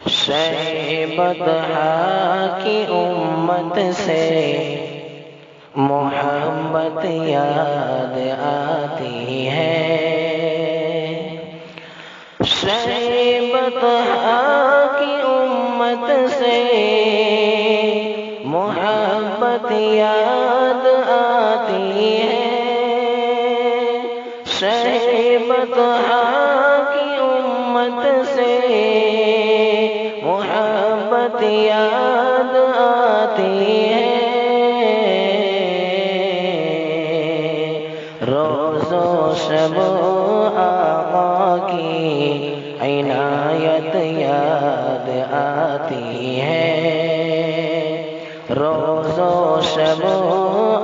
شہ بطحا کی امت سے محبت یاد آتی ہے، شہ بطحا کی امت سے محبت یاد آتی ہے، شہ بطحا کی امت سے محبت یاد آتی ہے، روز و شب آقا کی عنایت یاد آتی ہے، روز و شب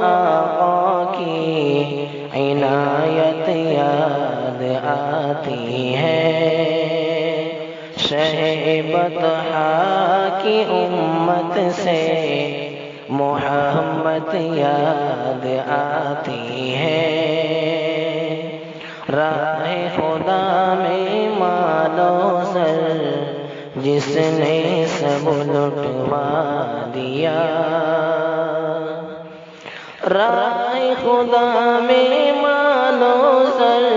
آقا کی عنایت یاد آتی ہے، شہ بطحا کی امت سے محبت یاد آتی ہے، راہ خدا میں مال و زر جس نے سب لٹوا دیا، راہ خدا میں مال و زر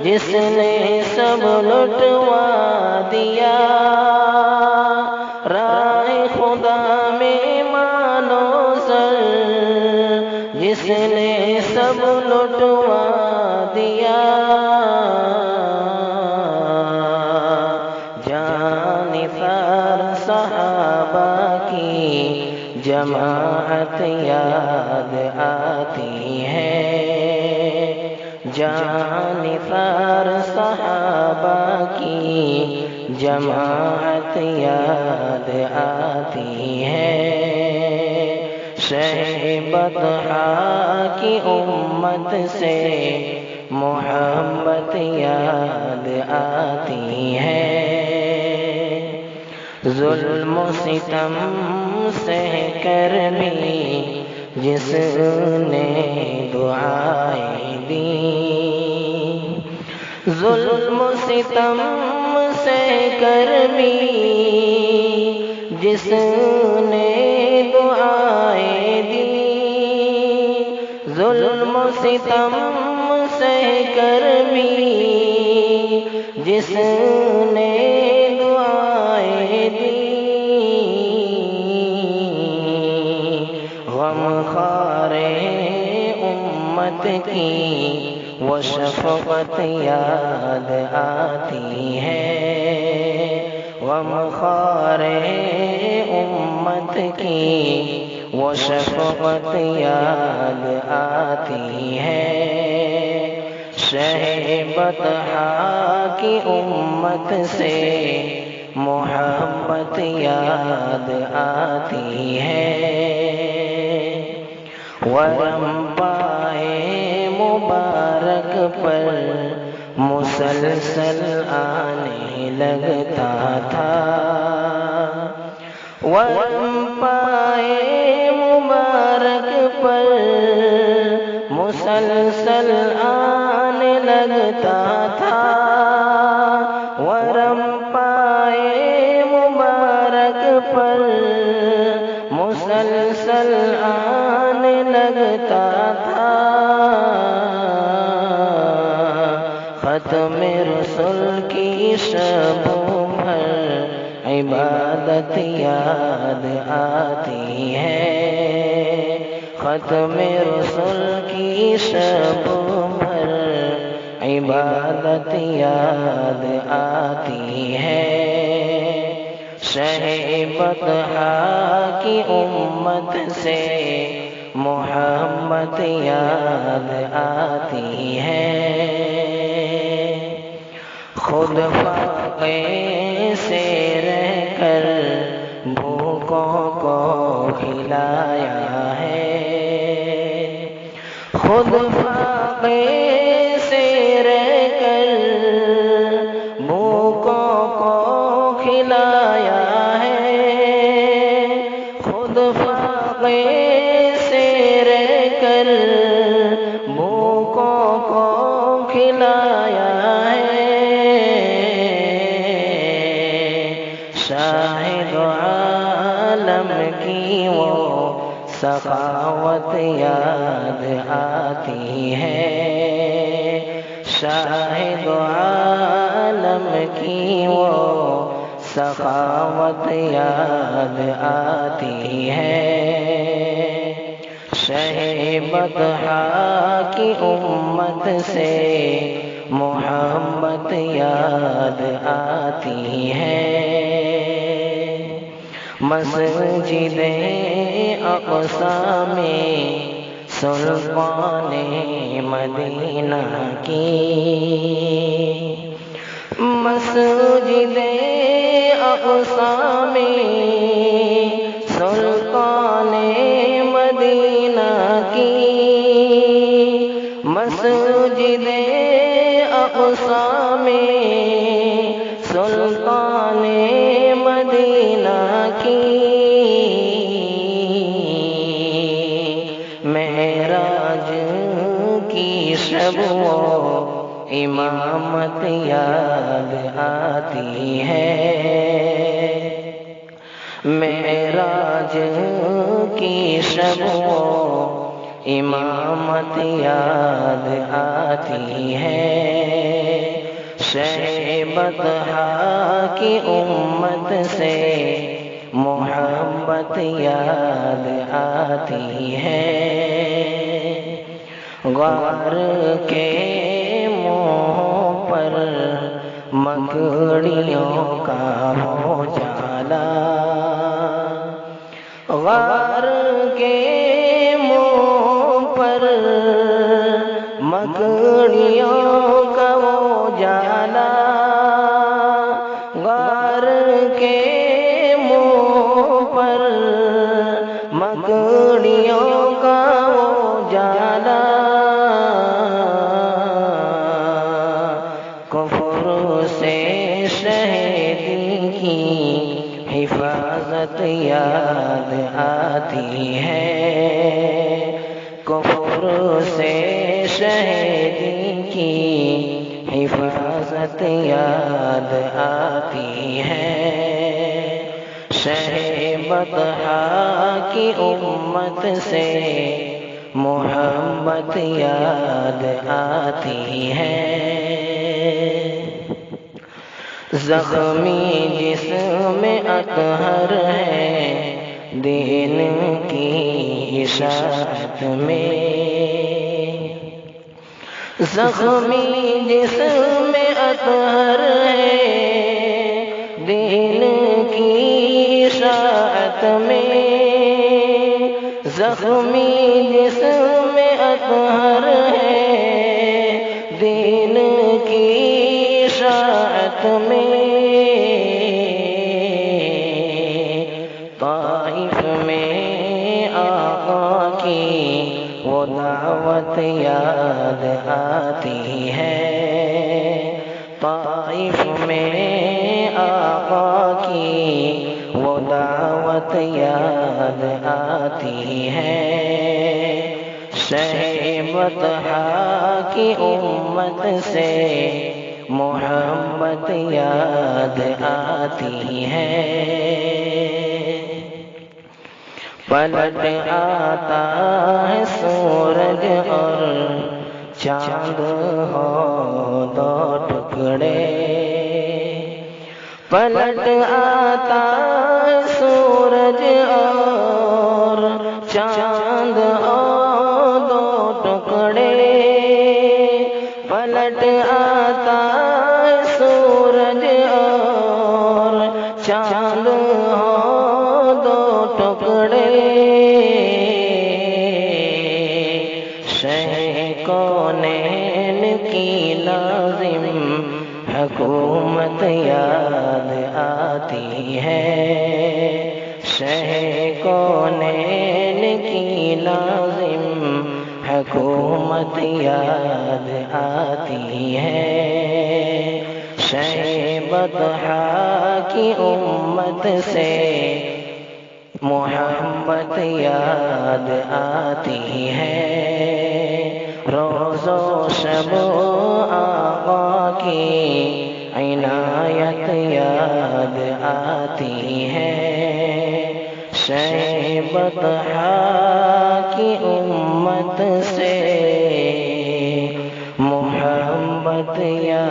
جس نے سب لٹوا دیا، راہ خدا میں مال و زر جس نے سب لٹوا دیا، جانثار صحابہ کی جماعت یاد آتی ہے، جانثار صحابہ کی جماعت یاد آتی ہے، شہ بطحا کی امت سے محبت یاد آتی ہے، ظلم و ستم سہ کر بھی جس نے دعائیں دی، ظلم و ستم سہ کر بھی جس نے دعائیں دی، ظلم و ستم سہ کر بھی جس نے دعائیں دی، غم خوار امت کی وہ شفقت یاد آتی ہے، غم خوار امت کی وہ شفقت یاد آتی ہے، شہ بطحا کی امت سے محبت یاد آتی ہے، ورم پائے مبارک پر مسلسل آنے لگتا تھا، ورم پائے مبارک پر مسلسل آنے لگتا تھا، ورم پائے مبارک پر مسلسل آنے لگتا تھا، ختم رسول کی شبوں بھر عبادت یاد آتی ہے، ختم رسول کی شبوں بھر عبادت یاد آتی ہے، شہ بطحا کی امت سے محبت یاد آتی ہے، خود فاقے سے رہ کر بھوکوں کو کھلایا ہے، خود فاقے سے رہ کر بھوکوں کو کھلایا ہے، خود فاقے سے رہ کر بھوکوں کو کھلایا ہے، عالم کی وہ سخاوت یاد آتی ہے، شاہد عالم کی وہ سخاوت یاد آتی ہے، شہ بطحا کی امت سے محبت یاد آتی ہے، مسجد اقصی میں سلطان مدینہ کی، مسجد اقصی میں سلطان مدینہ کی، مسجد اقصی میں سلطان مدینہ کی، معراج کی شب و امامت یاد آتی ہے، معراج کی شب و امامت یاد آتی ہے، شہ بطحا کی امت سے محبت یاد آتی ہے، غار کے منہ پر مکڑیوں کا ہو جالا، غار کے منہ پر مکڑیوں کا ہو جالا، غار کے منہ پر مکڑیوں کا ہو جالا، کفر سے شہیدی کی حفاظت یاد آتی ہے، کفر سے شہیدی کی حفاظت یاد آتی ہے، شہ بطحا کی امت سے محبت یاد آتی ہے، زخمی جسم اطہر ہے دین کی اشاعت میں، زخمی جسم اطہر ہے دین کی اشاعت میں، زخمی جسم اطہر ہے دین کی اشاعت میں، طائف میں آقا کی وہ دعوت یاد آتی ہے، طائف میں آقا کی وہ دعوت یاد آتی ہے، شہ بطحا کی امت سے محبت یاد آتی ہے، پلٹ آتا ہے سورج اور چاند ہو دو ٹکڑے، پلٹ آتا ہے سورج اور چاند ہو دو ٹکڑے، پلٹ آتا ہے سورج اور چاند ہو دو ٹکڑے، شہ کونین کی لازم حکومت یاد آتی ہے، شہ کونین کی لازم حکومت یاد آتی ہے، شہ بطحا کی امت سے محبت یاد آتی ہے، روز و شب آقا کی عنایت یاد آتی ہے، بطحا کی امت سے محبت یا